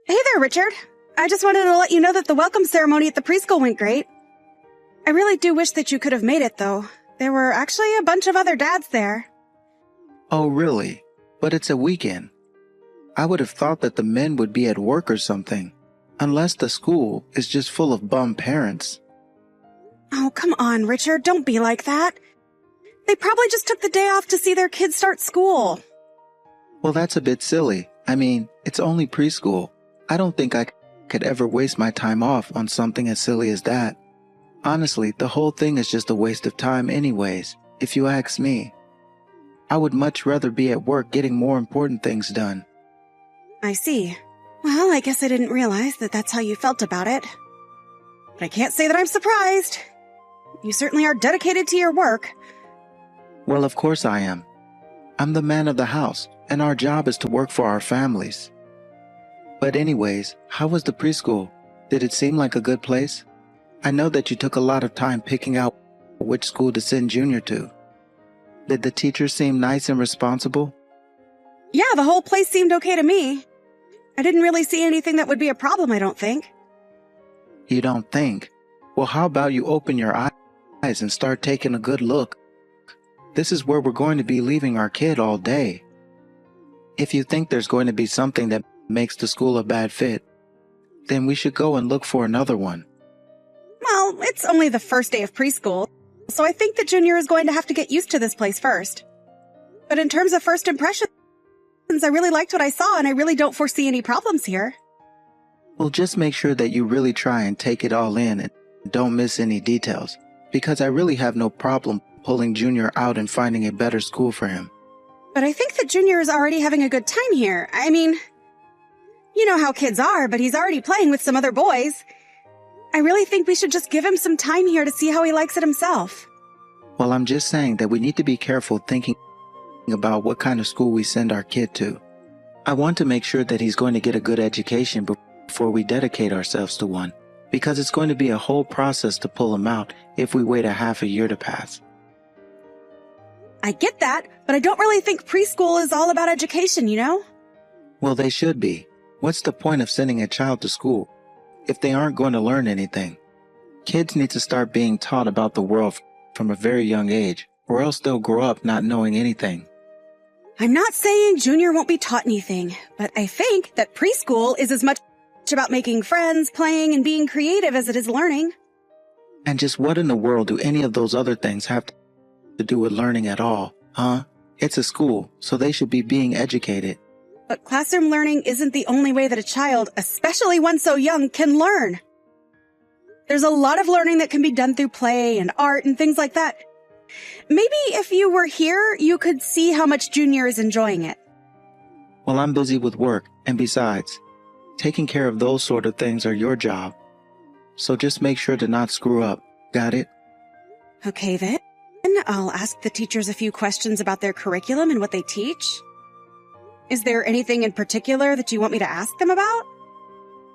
Hey there, Richard. I just wanted to let you know that the welcome ceremony at the preschool went great. I really do wish that you could have made it, though. There were actually a bunch of other dads there. Oh, really? But it's a weekend. I would have thought that the men would be at work or something, unless the school is just full of bum parents. Oh, come on, Richard. Don't be like that. They probably just took the day off to see their kids start school. Well, that's a bit silly. I mean, it's only preschool. I don't think I could ever waste my time off on something as silly as that. Honestly, the whole thing is just a waste of time anyways, if you ask me. I would much rather be at work getting more important things done. I see. Well, I guess I didn't realize that that's how you felt about it. But I can't say that I'm surprised. You certainly are dedicated to your work. Well, of course I am. I'm the man of the house, and our job is to work for our families. But anyways, how was the preschool? Did it seem like a good place? I know that you took a lot of time picking out which school to send Junior to. Did the teachers seem nice and responsible? Yeah, the whole place seemed okay to me. I didn't really see anything that would be a problem, I don't think. You don't think? Well, how about you open your eyes and start taking a good look? This is where we're going to be leaving our kid all day. If you think there's going to be something that makes the school a bad fit, then we should go and look for another one. Well, it's only the first day of preschool, so I think that Junior is going to have to get used to this place first. But in terms of first impressions, I really liked what I saw, and I really don't foresee any problems here. Well, just make sure that you really try and take it all in and don't miss any details, because I really have no problem pulling Junior out and finding a better school for him. But I think that Junior is already having a good time here. I mean, you know how kids are, but he's already playing with some other boys. I really think we should just give him some time here to see how he likes it himself. Well, I'm just saying that we need to be careful thinking about what kind of school we send our kid to. I want to make sure that he's going to get a good education before we dedicate ourselves to one, because it's going to be a whole process to pull him out if we wait a half a year to pass. I get that, but I don't really think preschool is all about education, you know? Well, they should be. What's the point of sending a child to school if they aren't going to learn anything? Kids need to start being taught about the world from a very young age, or else they'll grow up not knowing anything. I'm not saying Junior won't be taught anything, but I think that preschool is as much about making friends, playing, and being creative as it is learning. And just what in the world do any of those other things have to do with learning at all, huh? It's a school, so they should be being educated. But classroom learning isn't the only way that a child, especially one so young, can learn. There's a lot of learning that can be done through play and art and things like that. Maybe if you were here, you could see how much Junior is enjoying it. Well, I'm busy with work, and besides, taking care of those sort of things are your job. So just make sure to not screw up. Got it? Okay then. I'll ask the teachers a few questions about their curriculum and what they teach. Is there anything in particular that you want me to ask them about?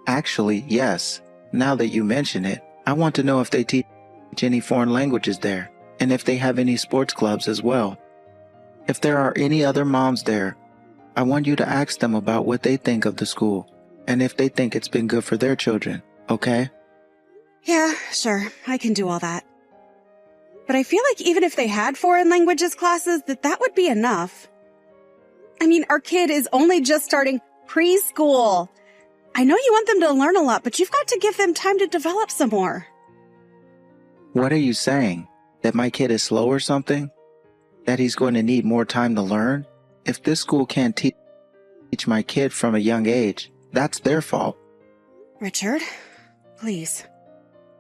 Actually, yes. Now that you mention it, I want to know if they teach any foreign languages there, and if they have any sports clubs as well. If there are any other moms there, I want you to ask them about what they think of the school, and if they think it's been good for their children, okay? Yeah, sure. I can do all that. But I feel like even if they had foreign languages classes, that would be enough. I mean, our kid is only just starting preschool. I know you want them to learn a lot, but you've got to give them time to develop some more. What are you saying? That my kid is slow or something? That he's going to need more time to learn? If this school can't teach my kid from a young age, that's their fault. Richard, please.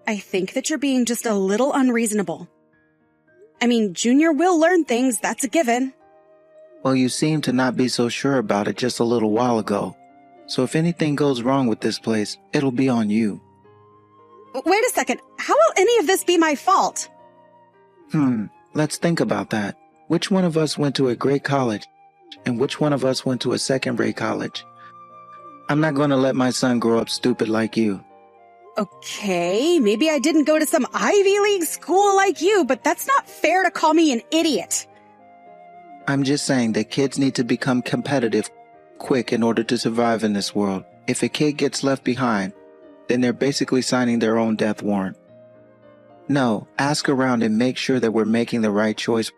I think that you're being just a little unreasonable. I mean, Junior will learn things, that's a given. Well, you seemed to not be so sure about it just a little while ago. So if anything goes wrong with this place, it'll be on you. Wait a second. How will any of this be my fault? Let's think about that. Which one of us went to a great college, and which one of us went to a second-rate college? I'm not going to let my son grow up stupid like you. Okay, maybe I didn't go to some Ivy League school like you, but that's not fair to call me an idiot. I'm just saying that kids need to become competitive quick in order to survive in this world. If a kid gets left behind, then they're basically signing their own death warrant. No, ask around and make sure that we're making the right choice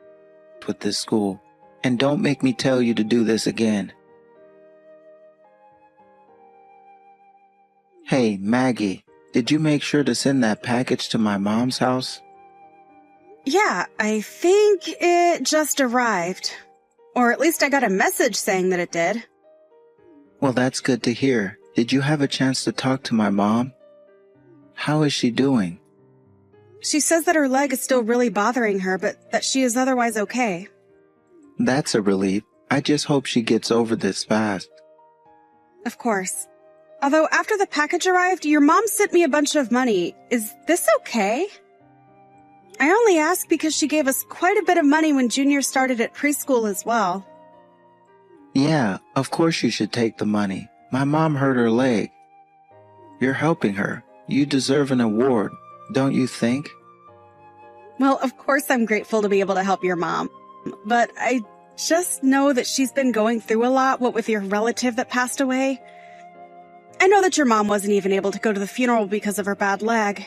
with this school. And don't make me tell you to do this again. Hey, Maggie, did you make sure to send that package to my mom's house? Yeah, I think it just arrived. Or at least I got a message saying that it did. Well, that's good to hear. Did you have a chance to talk to my mom? How is she doing? She says that her leg is still really bothering her, but that she is otherwise okay. That's a relief. I just hope she gets over this fast. Of course. Although after the package arrived, your mom sent me a bunch of money. Is this okay? I only ask because she gave us quite a bit of money when Junior started at preschool as well. Yeah, of course you should take the money. My mom hurt her leg. You're helping her. You deserve an award, don't you think? Well, of course I'm grateful to be able to help your mom. But I just know that she's been going through a lot, what with your relative that passed away. I know that your mom wasn't even able to go to the funeral because of her bad leg.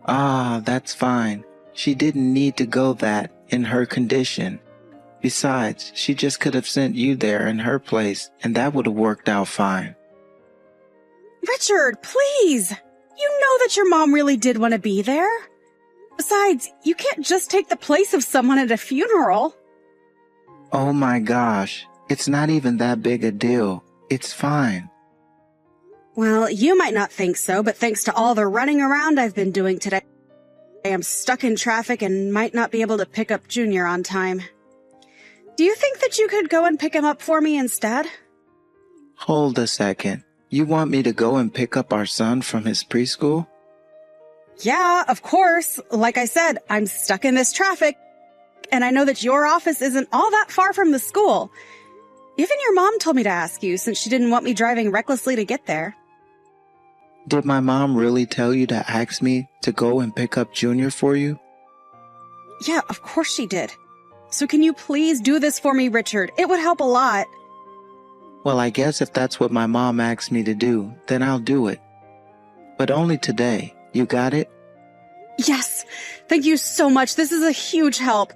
Ah, that's fine. She didn't need to go that in her condition. Besides, she just could have sent you there in her place, and that would have worked out fine. Richard, please! You know that your mom really did want to be there. Besides, you can't just take the place of someone at a funeral. Oh my gosh, it's not even that big a deal. It's fine. Well, you might not think so, but thanks to all the running around I've been doing today, I am stuck in traffic and might not be able to pick up Junior on time. Do you think that you could go and pick him up for me instead? Hold a second. You want me to go and pick up our son from his preschool? Yeah, of course. Like I said, I'm stuck in this traffic, and I know that your office isn't all that far from the school. Even your mom told me to ask you since she didn't want me driving recklessly to get there. Did my mom really tell you to ask me to go and pick up Junior for you? Yeah, of course she did. So can you please do this for me, Richard? It would help a lot. Well, I guess if that's what my mom asked me to do, then I'll do it. But only today. You got it? Yes. Thank you so much. This is a huge help.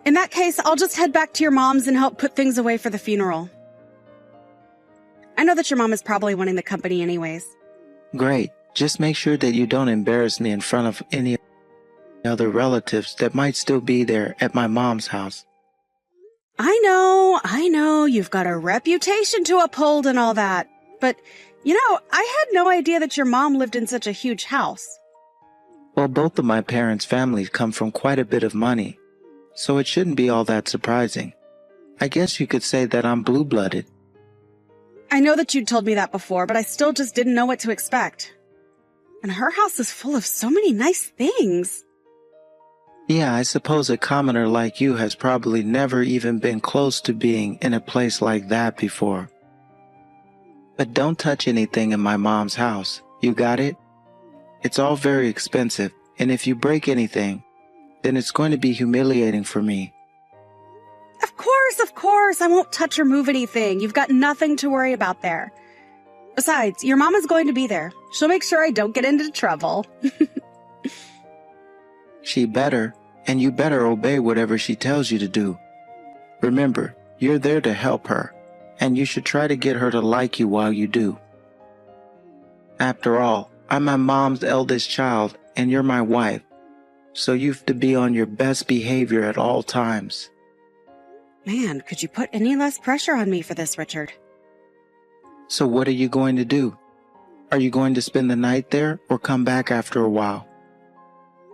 In that case, I'll just head back to your mom's and help put things away for the funeral. I know that your mom is probably wanting the company anyways. Great. Just make sure that you don't embarrass me in front of any other relatives that might still be there at my mom's house. I know, you've got a reputation to uphold and all that. But, I had no idea that your mom lived in such a huge house. Well, both of my parents' families come from quite a bit of money, so it shouldn't be all that surprising. I guess you could say that I'm blue-blooded. I know that you'd told me that before, but I still just didn't know what to expect. And her house is full of so many nice things. Yeah, I suppose a commoner like you has probably never even been close to being in a place like that before. But don't touch anything in my mom's house. You got it? It's all very expensive, and if you break anything, then it's going to be humiliating for me. Of course, I won't touch or move anything. You've got nothing to worry about there. Besides, your mama's going to be there. She'll make sure I don't get into trouble. She better, and you better obey whatever she tells you to do. Remember, you're there to help her, and you should try to get her to like you while you do. After all, I'm my mom's eldest child, and you're my wife, so you've to be on your best behavior at all times. Man, could you put any less pressure on me for this, Richard? So what are you going to do? Are you going to spend the night there or come back after a while?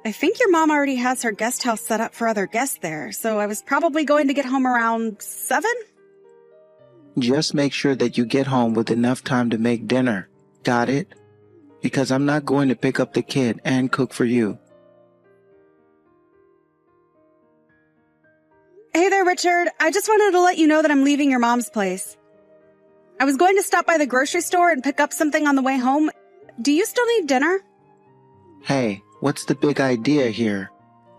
I think your mom already has her guest house set up for other guests there, so I was probably going to get home around 7? Just make sure that you get home with enough time to make dinner. Got it? Because I'm not going to pick up the kid and cook for you. Hey there, Richard. I just wanted to let you know that I'm leaving your mom's place. I was going to stop by the grocery store and pick up something on the way home. Do you still need dinner? Hey, what's the big idea here?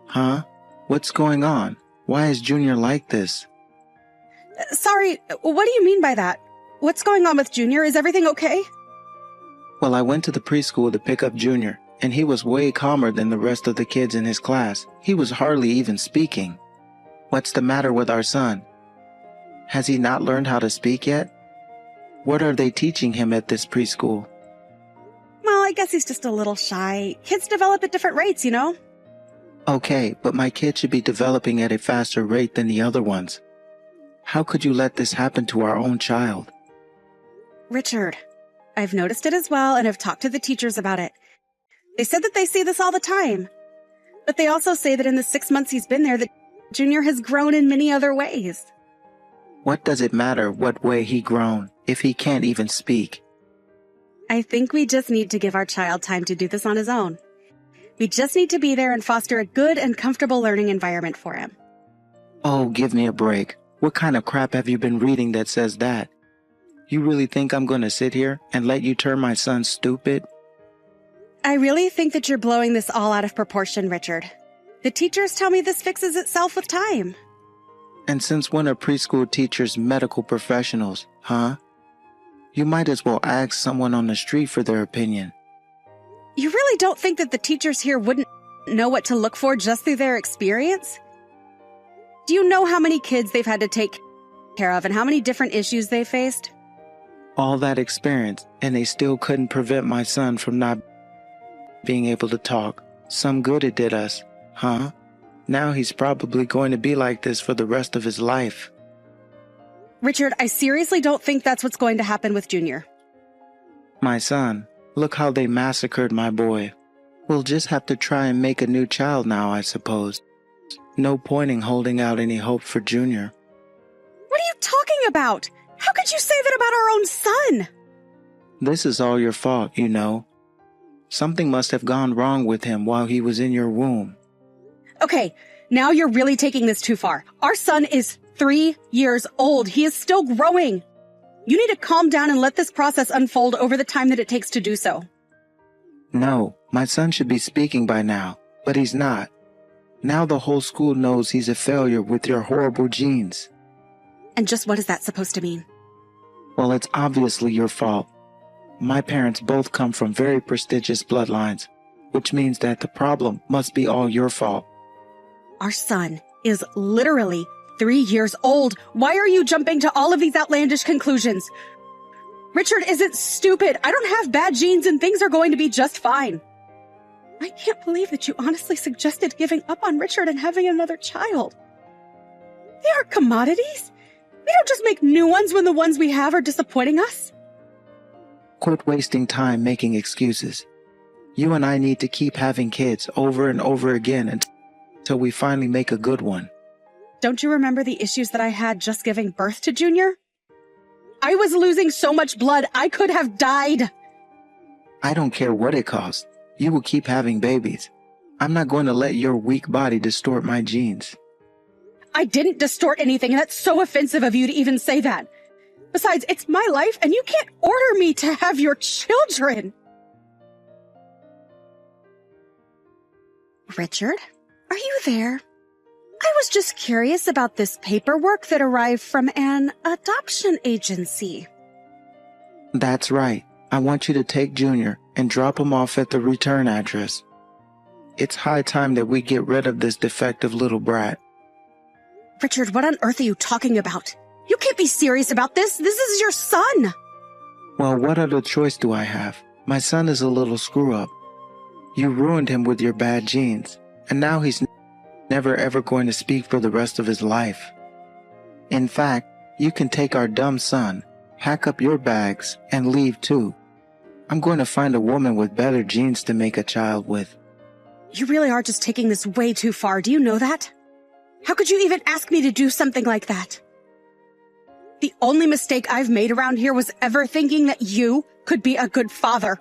Huh? What's going on? Why is Junior like this? Sorry, what do you mean by that? what's going on with Junior? Is everything okay? Well, I went to the preschool to pick up Junior, and he was way calmer than the rest of the kids in his class. He was hardly even speaking. What's the matter with our son? Has he not learned how to speak yet? What are they teaching him at this preschool? Well, I guess he's just a little shy. Kids develop at different rates, you know? Okay, but my kid should be developing at a faster rate than the other ones. How could you let this happen to our own child? Richard, I've noticed it as well, and I've talked to the teachers about it. They said that they see this all the time. But they also say that in the 6 months he's been there, that Junior has grown in many other ways. What does it matter what way he grown if he can't even speak? I think we just need to give our child time to do this on his own. We just need to be there and foster a good and comfortable learning environment for him. Oh, give me a break. What kind of crap have you been reading that says that? You really think I'm going to sit here and let you turn my son stupid? I really think that you're blowing this all out of proportion, Richard. The teachers tell me this fixes itself with time. And since when are preschool teachers medical professionals, huh? You might as well ask someone on the street for their opinion. You really don't think that the teachers here wouldn't know what to look for just through their experience? Do you know how many kids they've had to take care of and how many different issues they faced? All that experience, and they still couldn't prevent my son from not being able to talk. Some good it did us, huh? Now he's probably going to be like this for the rest of his life. Richard, I seriously don't think that's what's going to happen with Junior. My son, look how they massacred my boy. We'll just have to try and make a new child now, I suppose. No point in holding out any hope for Junior. What are you talking about? How could you say that about our own son? This is all your fault, you know. Something must have gone wrong with him while he was in your womb. Okay, now you're really taking this too far. Our son is 3 years old. He is still growing. You need to calm down and let this process unfold over the time that it takes to do so. No, my son should be speaking by now, but he's not. Now the whole school knows he's a failure with your horrible genes. And just what is that supposed to mean? Well, it's obviously your fault. My parents both come from very prestigious bloodlines, which means that the problem must be all your fault. Our son is literally 3 years old. Why are you jumping to all of these outlandish conclusions? Richard isn't stupid. I don't have bad genes and things are going to be just fine. I can't believe that you honestly suggested giving up on Richard and having another child. They aren't commodities. We don't just make new ones when the ones we have are disappointing us. Quit wasting time making excuses. You and I need to keep having kids over and over again until we finally make a good one. Don't you remember the issues that I had just giving birth to Junior? I was losing so much blood, I could have died. I don't care what it costs. You will keep having babies. I'm not going to let your weak body distort my genes. I didn't distort anything, and that's so offensive of you to even say that. Besides, it's my life, and you can't order me to have your children. Richard, are you there? I was just curious about this paperwork that arrived from an adoption agency. That's right. I want you to take Junior and drop him off at the return address. It's high time that we get rid of this defective little brat. Richard, what on earth are you talking about? You can't be serious about this. This is your son. Well, what other choice do I have? My son is a little screw-up. You ruined him with your bad genes, and now he's never ever going to speak for the rest of his life. In fact, you can take our dumb son, pack up your bags, and leave too. I'm going to find a woman with better genes to make a child with. You really are just taking this way too far. Do you know that? How could you even ask me to do something like that? The only mistake I've made around here was ever thinking that you could be a good father.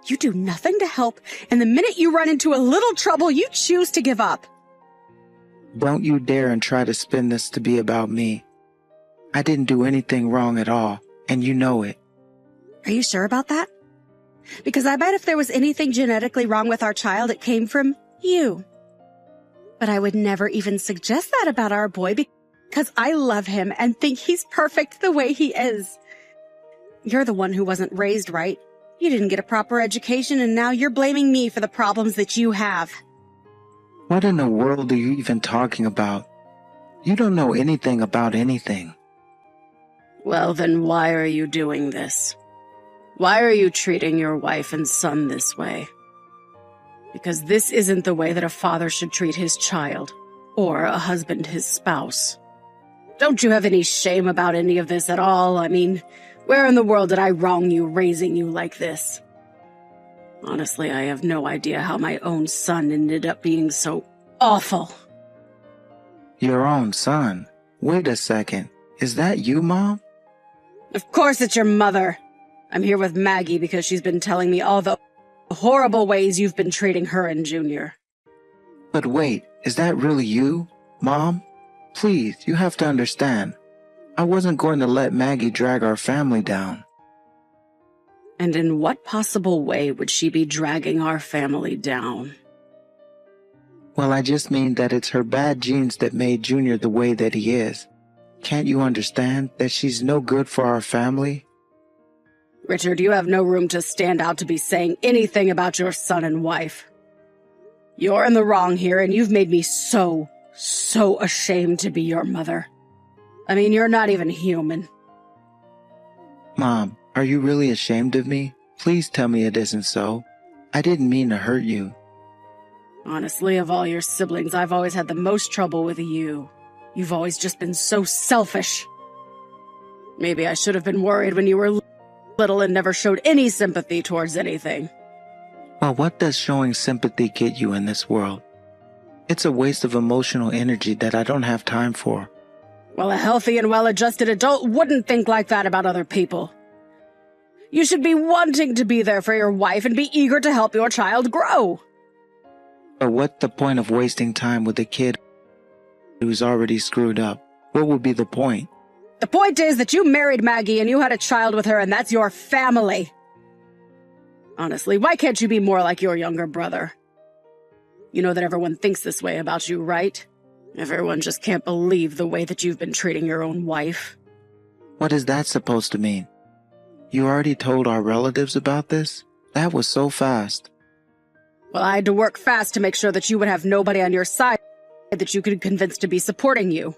You do nothing to help, and the minute you run into a little trouble, you choose to give up. Don't you dare and try to spin this to be about me. I didn't do anything wrong at all, and you know it. Are you sure about that? Because I bet if there was anything genetically wrong with our child, it came from you. But I would never even suggest that about our boy because I love him and think he's perfect the way he is. You're the one who wasn't raised right. You didn't get a proper education, and now you're blaming me for the problems that you have. What in the world are you even talking about? You don't know anything about anything. Well, then why are you doing this? Why are you treating your wife and son this way? Because this isn't the way that a father should treat his child, or a husband his spouse. Don't you have any shame about any of this at all? I mean, where in the world did I wrong you raising you like this? Honestly, I have no idea how my own son ended up being so awful. Your own son? Wait a second. Is that you, Mom? Of course it's your mother. I'm here with Maggie because she's been telling me all the horrible ways you've been treating her and Junior. But wait, is that really you, Mom? Please, you have to understand. I wasn't going to let Maggie drag our family down. And in what possible way would she be dragging our family down? Well, I just mean that it's her bad genes that made Junior the way that he is. Can't you understand that she's no good for our family? Richard, you have no room to stand out to be saying anything about your son and wife. You're in the wrong here, and you've made me so ashamed to be your mother. I mean, you're not even human. Mom, are you really ashamed of me? Please tell me it isn't so. I didn't mean to hurt you. Honestly, of all your siblings, I've always had the most trouble with you. You've always just been so selfish. Maybe I should have been worried when you were little and never showed any sympathy towards anything. Well, what does showing sympathy get you in this world? It's a waste of emotional energy that I don't have time for. Well, a healthy and well-adjusted adult wouldn't think like that about other people. You should be wanting to be there for your wife and be eager to help your child grow. But what's the point of wasting time with a kid who's already screwed up? What would be the point? The point is that you married Maggie and you had a child with her, and that's your family. Honestly, why can't you be more like your younger brother? You know that everyone thinks this way about you, right? Everyone just can't believe the way that you've been treating your own wife. What is that supposed to mean? You already told our relatives about this? That was so fast. Well, I had to work fast to make sure that you would have nobody on your side that you could convince to be supporting you.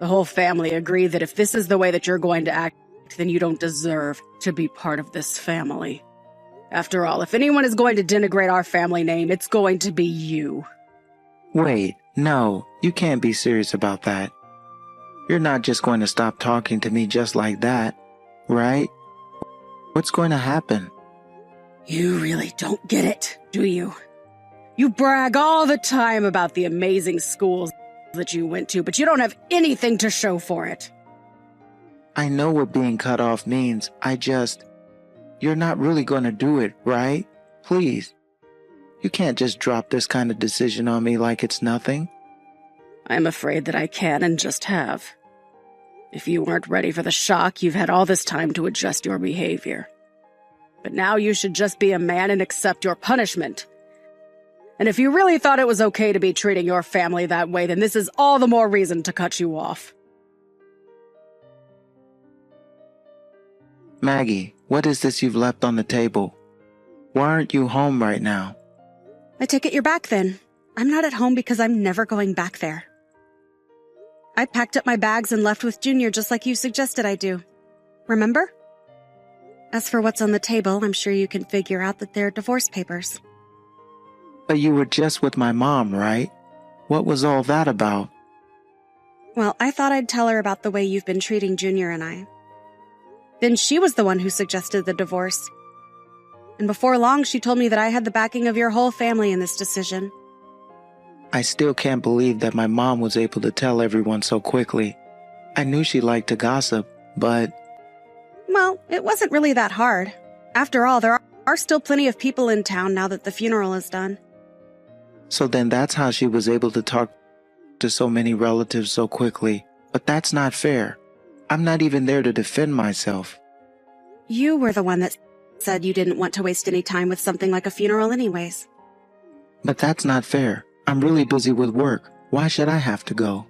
The whole family agreed that if this is the way that you're going to act, then you don't deserve to be part of this family. After all, if anyone is going to denigrate our family name, it's going to be you. Wait, no, you can't be serious about that. You're not just going to stop talking to me just like that, right? What's going to happen? You really don't get it, do you? You brag all the time about the amazing schools that you went to, but you don't have anything to show for it. I know what being cut off means. You're not really going to do it, right? Please. You can't just drop this kind of decision on me like it's nothing. I'm afraid that I can and just have. If you weren't ready for the shock, you've had all this time to adjust your behavior. But now you should just be a man and accept your punishment. And if you really thought it was okay to be treating your family that way, then this is all the more reason to cut you off. Maggie, what is this you've left on the table? Why aren't you home right now? I take it you're back then. I'm not at home because I'm never going back there. I packed up my bags and left with Junior just like you suggested I do. Remember? As for what's on the table, I'm sure you can figure out that they're divorce papers. But you were just with my mom, right? What was all that about? Well, I thought I'd tell her about the way you've been treating Junior and I. Then she was the one who suggested the divorce. And before long, she told me that I had the backing of your whole family in this decision. I still can't believe that my mom was able to tell everyone so quickly. I knew she liked to gossip, but... Well, it wasn't really that hard. After all, there are still plenty of people in town now that the funeral is done. So then that's how she was able to talk to so many relatives so quickly. But that's not fair. I'm not even there to defend myself. You were the one that said you didn't want to waste any time with something like a funeral anyways. But that's not fair. I'm really busy with work. Why should I have to go?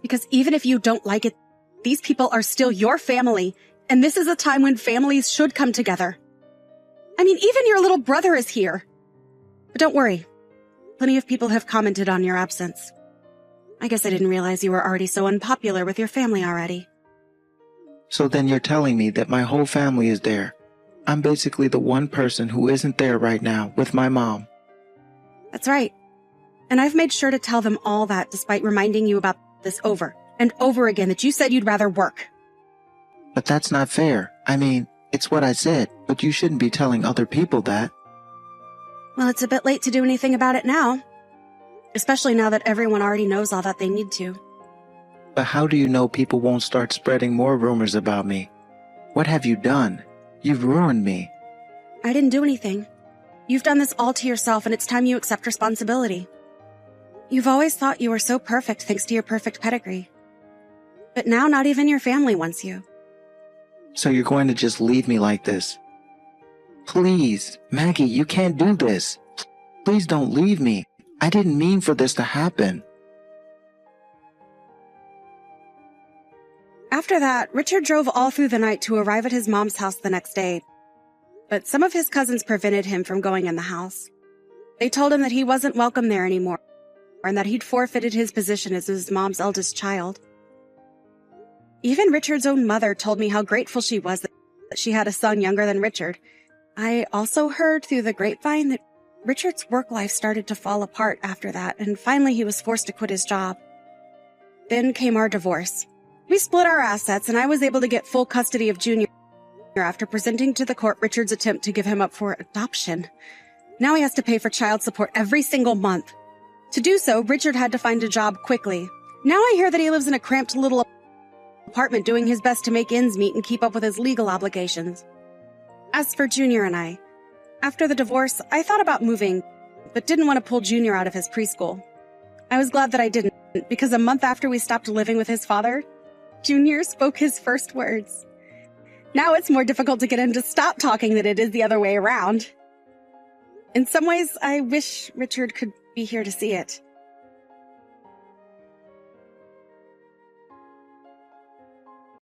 Because even if you don't like it, these people are still your family, And this is a time when families should come together. I mean, even your little brother is here. But don't worry. Plenty of people have commented on your absence. I guess I didn't realize you were already so unpopular with your family already. So then you're telling me that my whole family is there. I'm basically the one person who isn't there right now with my mom. That's right. And I've made sure to tell them all that despite reminding you about this over and over again that you said you'd rather work. But that's not fair. I mean, it's what I said, but you shouldn't be telling other people that. Well, it's a bit late to do anything about it now. Especially now that everyone already knows all that they need to. But how do you know people won't start spreading more rumors about me? What have you done? You've ruined me. I didn't do anything. You've done this all to yourself, and it's time you accept responsibility. You've always thought you were so perfect thanks to your perfect pedigree. But now not even your family wants you. So you're going to just leave me like this? Please, Maggie, you can't do this. Please don't leave me. I didn't mean for this to happen. After that, Richard drove all through the night to arrive at his mom's house the next day. But some of his cousins prevented him from going in the house. They told him that he wasn't welcome there anymore, and that he'd forfeited his position as his mom's eldest child. Even Richard's own mother told me how grateful she was that she had a son younger than Richard. I also heard through the grapevine that Richard's work life started to fall apart after that, and finally he was forced to quit his job. Then came our divorce. We split our assets, and I was able to get full custody of Junior after presenting to the court Richard's attempt to give him up for adoption. Now he has to pay for child support every single month. To do so, Richard had to find a job quickly. Now I hear that he lives in a cramped little apartment doing his best to make ends meet and keep up with his legal obligations. As for Junior and I, after the divorce, I thought about moving, but didn't want to pull Junior out of his preschool. I was glad that I didn't, because a month after we stopped living with his father, Junior spoke his first words. Now it's more difficult to get him to stop talking than it is the other way around. In some ways, I wish Richard could be here to see it.